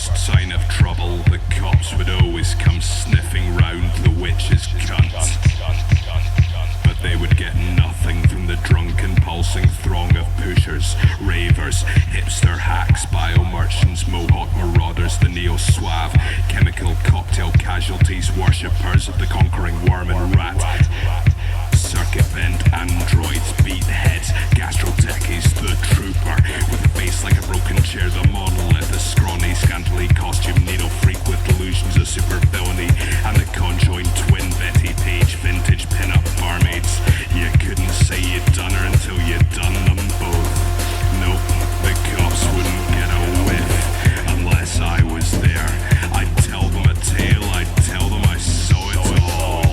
first sign of trouble, the cops would always come sniffing round the witch's cunt. But they would get nothing from the drunken, pulsing throng of pushers, ravers, hipster hacks, bio-merchants, mohawk marauders, the neo-suave, chemical cocktail casualties, worshippers of the conquering worm and rat. Circuit bent androids, beat heads, gastro techies, the trooper, with a face like a broken chair, the monolith, the scrawny, scantily costume needle freak with delusions of super villainy, and the conjoined twin Betty Page vintage pin-up barmaids. You couldn't say you'd done her until you'd done them both. Nope, the cops wouldn't get a whiff unless I was there. I'd tell them a tale, I'd tell them I saw it all.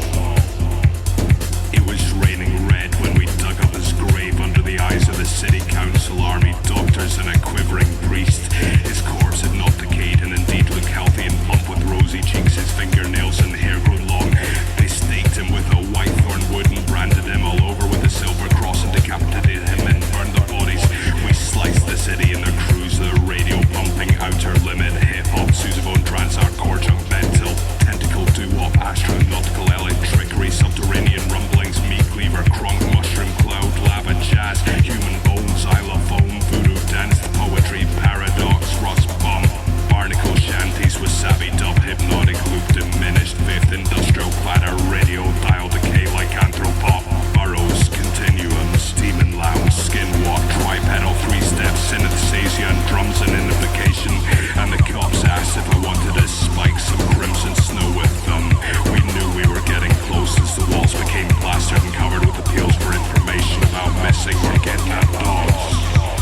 It was raining red when we dug up his grave under the eyes of the city council, army doctors and a quivering priest. His corpse had not decayed and indeed looked healthy and plump with rosy cheeks, his fingernails and hair grown long. They staked him with a whitethorn wood and branded him all over with a silver cross and decapitated him and burned the bodies. We sliced the city in their cruise, the radio pumping outer limit, hip-hop, sousaphone, trance, hardcore, junk, mental, tentacle, doo-wop, astronautical, electrickery, subterranean rumblings, meat cleaver, crunk, mushroom, cloud, lava, jazz, human bones, xylophone, voodoo dance, poetry, paradox, rust bomb, barnacle shanties, wasabi dub, hypnotic loop, diminished, fifth industrial clatter, radio dial decay like anthropop, burrows, continuums, demon lounge, skin walk, tripedal, three-step, synesthesia, and drums and invocation. And the cops asked if I wanted to spike some crimson snow with them. We knew we were getting close as the walls became plastered and covered with appeals for information about missing or kidnapped dogs.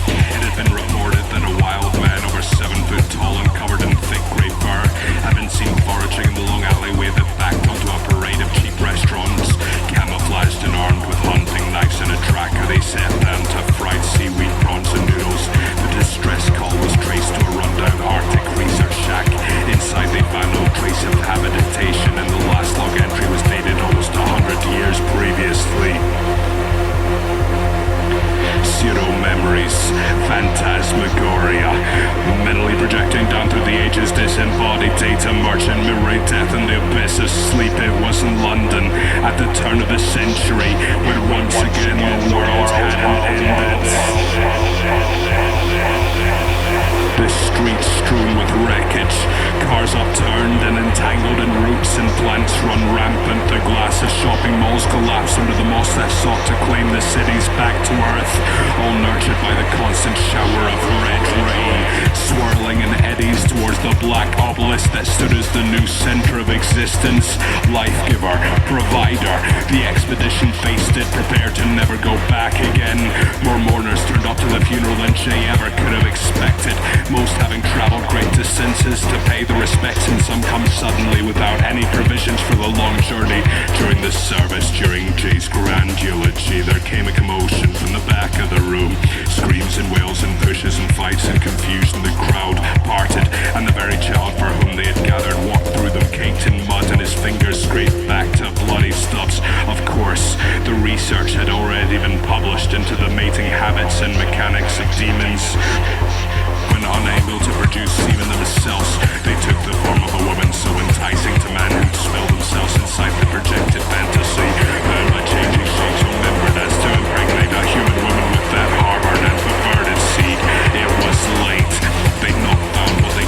It had been reported that a wild man over 7 foot tall and covered in thick grey fur had been seen foraging in the long alleyway that backed onto a parade of cheap restaurants. Camouflaged and armed with hunting knives and a tracker, they sat down to fried seaweed, prawns and noodles. The distress call was traced to a rundown Arctic research shack. Inside they found no trace of habitation, and the last log entry was dated almost 100 years previously. Pseudo-memories, phantasmagoria, mentally projecting down through the ages, disembodied data, merchant, mirroring death in the abyss of sleep. It was in London at the turn of the century, when once again the world hadn't ended. The streets strewn with wreckage, cars upturned and entangled in roots and plants run rampant. The glass of shopping malls collapsed under the moss that sought to claim the cities back to earth, all nurtured by the constant shower of red rain, swirling in eddies towards the black obelisk that stood as the new center of existence. Life-giver, provider, the expedition faced it, prepared to never go back again. More mourners turned up to the funeral than Jay ever could have expected, most having traveled great distances to pay the respects, and some come suddenly without any provisions for the long journey. During the service, during Jay's grand eulogy, there came a commotion from the back of the room. Screams and wails and pushes and fights and confusion. The crowd parted, and the very child for whom they had gathered walked through them caked in mud, and his fingers scraped back to bloody stubs. Of course, the research had already been published into the mating habits and mechanics of demons. When unable to produce semen themselves, they took the form of a woman so enticing to men who'd spill themselves inside the projected fantasy. Then by changing shapes remembered as to impregnate a human woman with that harbored and perverted seed. It was late. They'd not found what they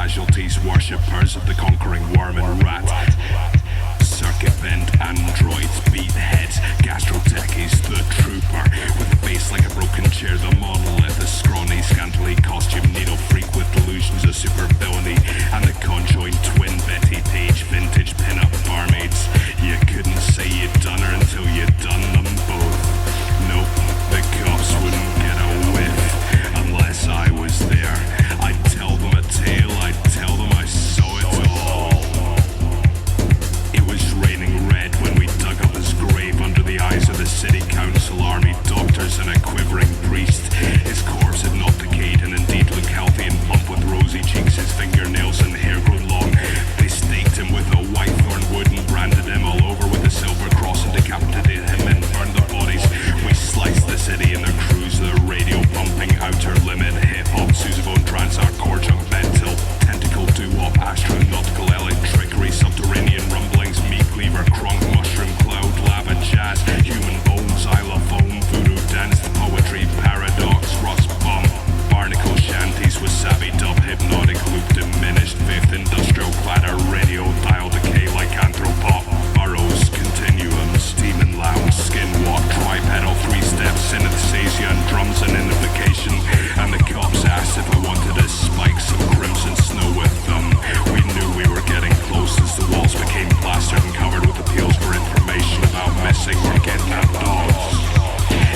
casualties, worshippers of the conquering worm and rat. Circuit bent androids, beat heads, gastrotechies, the trooper. With a face like a broken chair, the monolith, the scrawny, scantily costume needle freak with delusions of super villainy, and the conjoined twin Betty Page vintage pin-up barmaids. You couldn't say you'd done her until you'd done them both. Nope, the cops wouldn't get a whiff unless I was there. I'd tell them a tale, I'd tell them I saw it all. It was raining red when we dug up his grave under the eyes of the city council, army doctors and a quivering priest. His corpse had not decayed and indeed looked healthy and plump with rosy cheeks, his fingernails and hair grown long. They staked him with a whitethorn wood and branded him all over with a silver cross and decapitated him and burned the bodies. We sliced the city in their cruise, their radio bumping outer limit, hip-hop, sousaphone, trance, hardcore, junk, metal, tentacle, doo-wop, astronautical, electrickery, subterranean rumblings, meat cleaver, crunk, mushroom, cloud, lava, jazz, human bones, xylophone, voodoo, dance, poetry, paradox, rust bomb, barnacle shanties, wasabi dub, hypnotic loop, diminished fifth industrial clatter, radio dial decay like anthropop, burrows, continuums, demon lounge, skin walk, tripedal, three-step, synesthesia, and drums and identification. And the cops asked if I wanted to spike some crimson snow with them. We knew we were getting close as the walls became plastered and covered with appeals for information about missing or kidnapped dogs.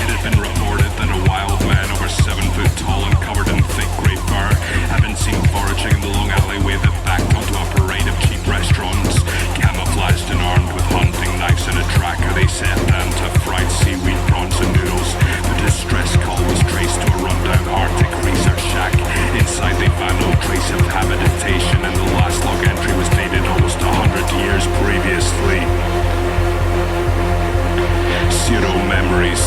It had been reported that a wild man over 7 foot tall and covered in thick grey fur had been seen foraging in the long alleyway that backed onto a parade of cheap restaurants. Camouflaged and armed with hunting knives and a tracker, they sat down to fried seaweed, prawns and noodles. The distress call was traced to a rundown Arctic research shack. Inside they found no trace of habitation, and the last log entry was dated almost 100 years previously. Pseudo-memories,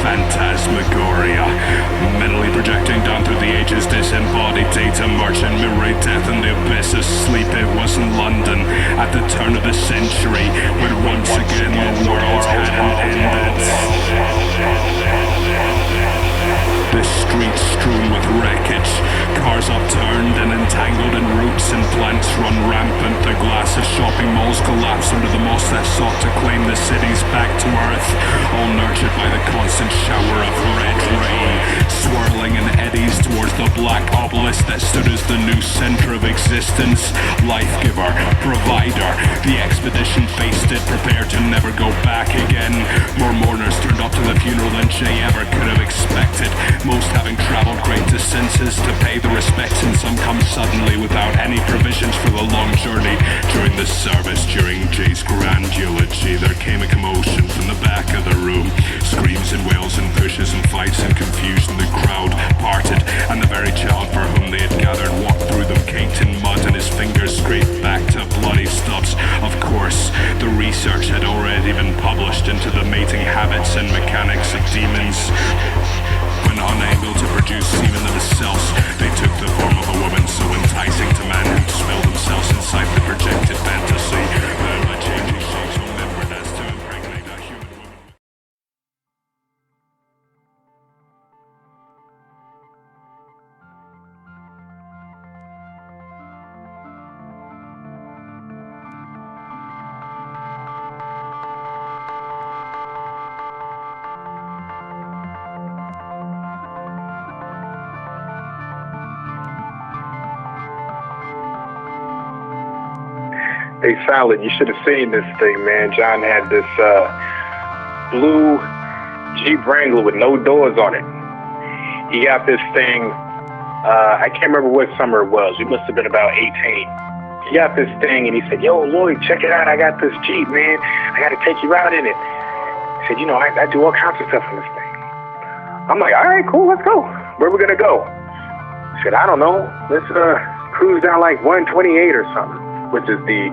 phantasmagoria, mentally projecting down through the ages, disembodied data, marching, mirroring death in the abyss of sleep. It wasn't London at the turn of the century, when once again the world hadn't ended. The streets strewn with wreckage, cars upturned and entangled in roots and plants run rampant. The glass of shopping malls collapsed under the moss that sought to claim the cities back to earth, all nurtured by the constant shower of red rain, swirling in eddies towards the black obelisk that stood as the new center of existence. Life-giver, provider, the expedition faced it, prepared to never go back again. More mourners turned up to the funeral than Jay ever could have expected, most having traveled great distances to pay the respects, and some come suddenly without any provisions for the long journey. During the service, during Jay's grand eulogy, there came a commotion from the back of the room. Screams and wails and pushes and fights and confusion. The crowd parted, and the very child for whom they had gathered walked through them caked in mud, and his fingers scraped back to bloody stubs. Of course, the research had already been published into the mating habits and mechanics of demons. When unable to produce semen themselves, they took the form of a woman so enticing to men who smell themselves inside the projected fantasy. Then by changing shapes remembered as to impregnate a human woman. Hey, Silent, you should have seen this thing, man. John had this blue Jeep Wrangler with no doors on it. He got this thing, I can't remember what summer it was. We must have been about 18. He got this thing and he said, yo, Lloyd, check it out. I got this Jeep, man. I got to take you out in it. He said, you know, I do all kinds of stuff in this thing. I'm like, all right, cool, let's go. Where we going to go? He said, I don't know. Let's cruise down like 128 or something, which is the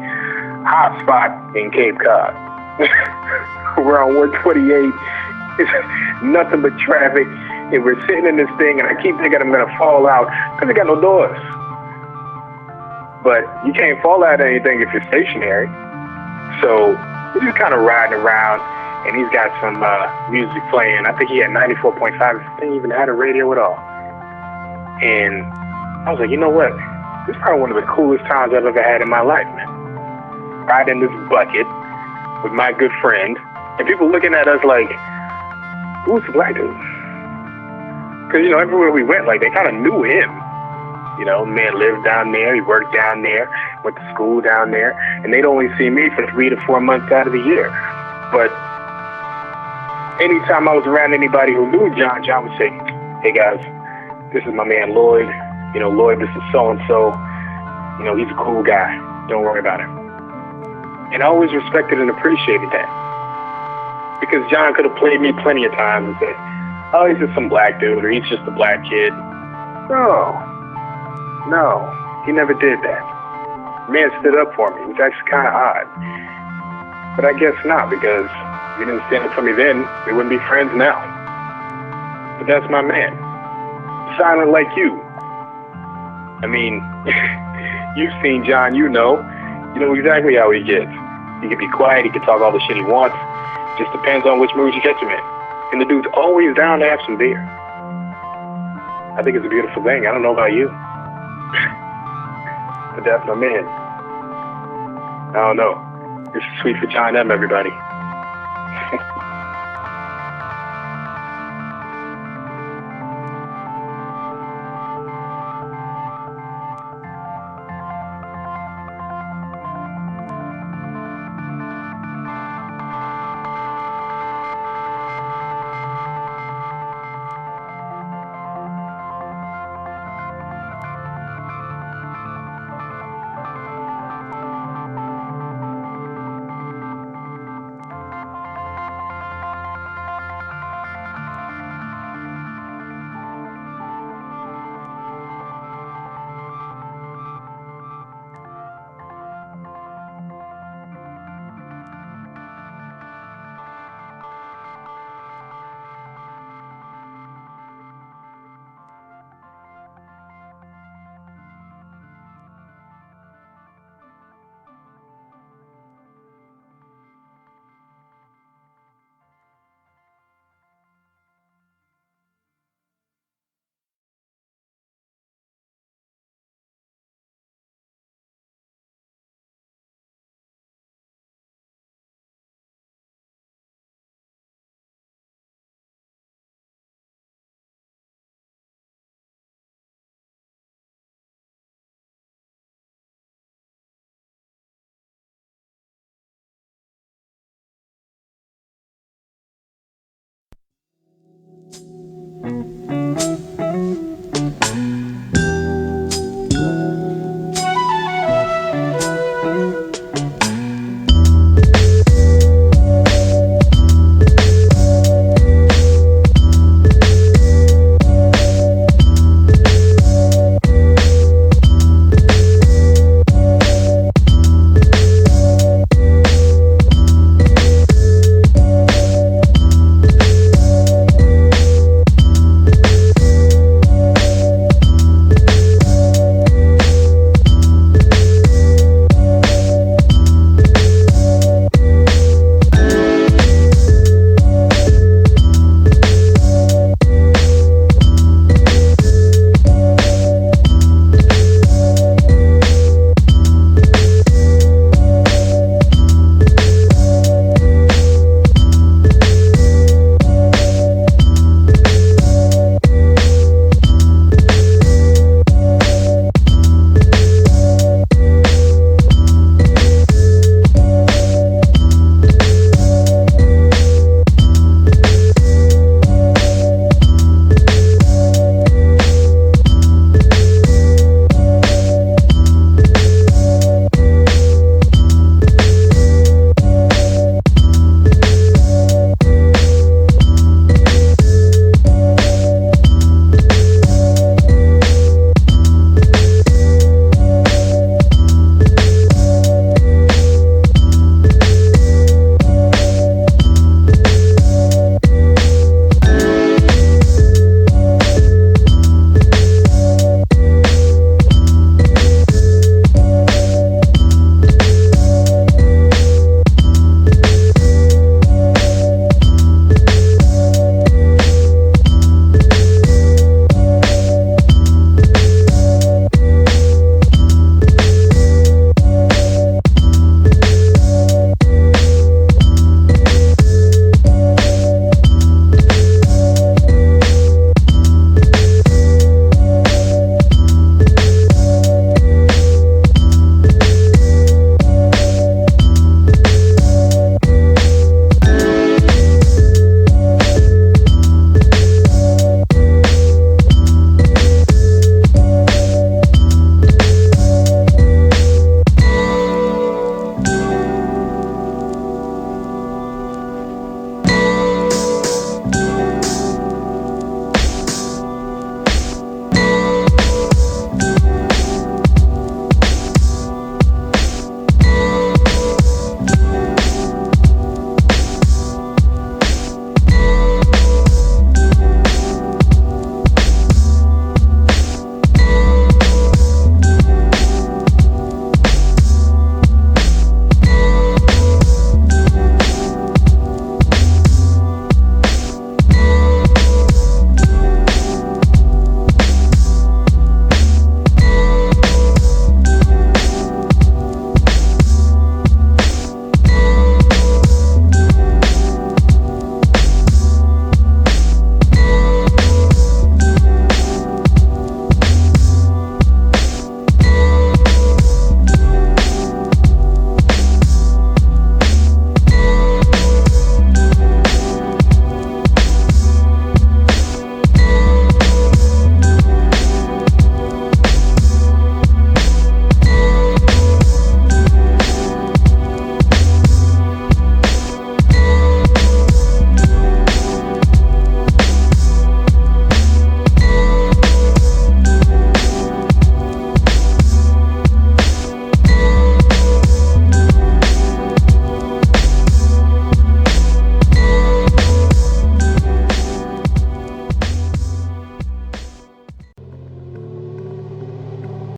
hot spot in Cape Cod. We're on 128. It's nothing but traffic. And we're sitting in this thing, and I keep thinking I'm going to fall out because it got no doors. But you can't fall out of anything if you're stationary. So we're just kind of riding around, and he's got some music playing. I think he had 94.5. He didn't even have a radio at all. And I was like, you know what? This is probably one of the coolest times I've ever had in my life, man. Riding this bucket with my good friend, and people looking at us like, who's the black dude? Because, you know, everywhere we went, like, they kind of knew him. You know, the man lived down there, he worked down there, went to school down there, and they'd only see me for 3 to 4 months out of the year. But anytime I was around anybody who knew John, John would say, hey guys, this is my man Lloyd. You know, Lloyd, this is so-and-so. You know, he's a cool guy. Don't worry about him. And I always respected and appreciated that. Because John could have played me plenty of times and said, oh, he's just some black dude, or he's just a black kid. No, he never did that. The man stood up for me. It was actually kind of odd. But I guess not, because if he didn't stand up for me then, we wouldn't be friends now. But that's my man. Silent like you. I mean, you've seen John, you know exactly how he gets. He can be quiet, he can talk all the shit he wants. Just depends on which mood you catch him in. And the dude's always down to have some beer. I think it's a beautiful thing. I don't know about you. But that's my man. I don't know. This is Sweet for John M, everybody.